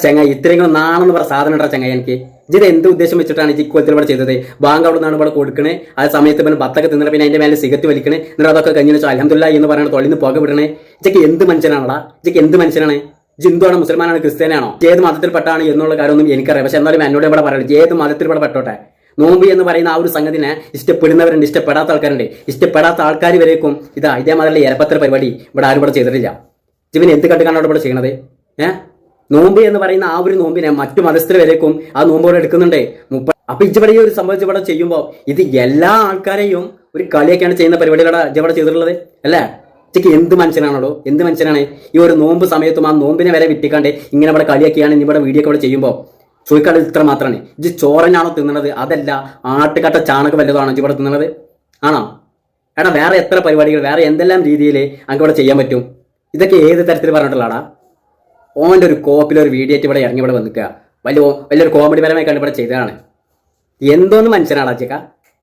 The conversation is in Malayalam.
ചെങ്ങ ഇത്രയും നാണെന്ന് പറഞ്ഞ സാധനം ഉണ്ടോ ചെങ്ങ എനിക്ക് ഇത് എന്ത് ഉദ്ദേശം വെച്ചിട്ടാണ് ഈ ഇക്കോലത്തിൽ ഇവിടെ ചെയ്തത്? ബാങ്ക് അവിടെ നിന്നാണ് ഇവിടെ കൊടുക്കണേ, ആ സമയത്ത് പിന്നെ ബത്തൊക്കെ തിന്നണ, പിന്നെ അതിന്റെ മേലെ സിഗരറ്റ് വലിക്കണേ, എന്നിട്ട് അതൊക്കെ കഴിഞ്ഞു വെച്ചാൽ അൽഹംദുലില്ലാഹ് എന്ന് പറയുന്നത് തൊള്ളിന്ന് പുക വിടണേ. ഇതൊക്കെ എന്ത് മനുഷ്യനാണടാ? ഇതൊക്കെ എന്ത് മനുഷ്യനാണ്? ഹിന്ദുവാണോ മുസൽമാനാണോ ക്രിസ്ത്യാനാണോ ഏത് മതത്തിൽപ്പെട്ടാണ് എന്നുള്ള കാര്യമൊന്നും എനിക്കറിയാം. പക്ഷെ എന്നാലും എന്നോട് ഇവിടെ പറയുന്നത് ഏത് മതത്തിൽപ്പെടെ പെട്ടോട്ടെ. നോമ്പ് എന്ന് പറയുന്ന ആ ഒരു സംഗതിനെ ഇഷ്ടപ്പെടുന്നവരുണ്ട്, ഇഷ്ടപ്പെടാത്ത ആൾക്കാരുണ്ട്. ഇഷ്ടപ്പെടാത്ത ആൾക്കാർ വരേക്കും ഇതേ മാതിരിയുള്ള എരപ്പത്തര പരിപാടി ഇവിടെ ആരും ഇവിടെ ചെയ്തിട്ടില്ല. ഇവന് എന്ത് കണ്ടുകാണോ ഇവിടെ ചെയ്യണത്? നോമ്പ് എന്ന് പറയുന്ന ആ ഒരു നോമ്പിനെ മറ്റു മതസ്ഥർ വരേക്കും ആ നോമ്പോടെ എടുക്കുന്നുണ്ട്. അപ്പൊ ഇജിവിടെ ഈ ഒരു സംഭവിച്ച് ഇവിടെ ചെയ്യുമ്പോൾ ഇത് എല്ലാ ആൾക്കാരെയും ഒരു കളിയൊക്കെയാണ് ചെയ്യുന്ന പരിപാടികളാണ് ഇവിടെ ചെയ്തിട്ടുള്ളത് അല്ലേ? ഇച്ചക്ക് എന്ത് മനുഷ്യനാണോ? എന്ത് മനുഷ്യനാണ്? ഈ ഒരു നോമ്പ് സമയത്തും ആ നോമ്പിനെ വരെ വിട്ടിക്കാണ്ട് ഇങ്ങനെ ഇവിടെ കളിയൊക്കെയാണ് ഇവിടെ വീഡിയോ ഒക്കെ ഇവിടെ ചെയ്യുമ്പോൾ ചോദിക്കാണ്ട് ഇത്ര മാത്രമാണ്. ഇജ് ചോറനാണോ തിന്നണത്? അതല്ല ആട്ടുകട്ട ചാണകം വല്ലതാണോ ഇജ് ഇവിടെ തിന്നണത്? ആണോ? എടാ വേറെ എത്ര പരിപാടികൾ, വേറെ എന്തെല്ലാം രീതിയിൽ അങ്ങ് ഇവിടെ ചെയ്യാൻ പറ്റും? ഇതൊക്കെ ഏത് തരത്തിൽ പറഞ്ഞിട്ടുള്ളടാ? ഓൻ്റെ ഒരു കോപ്പിലൊരു വീഡിയോ ആയിട്ട് ഇവിടെ ഇറങ്ങി ഇവിടെ വന്നിക്കുക വലിയൊരു കോമഡി പരമായി കണ്ട് ഇവിടെ ചെയ്തതാണ്. എന്തോന്ന് മനുഷ്യനാടാ ചേക്കാ?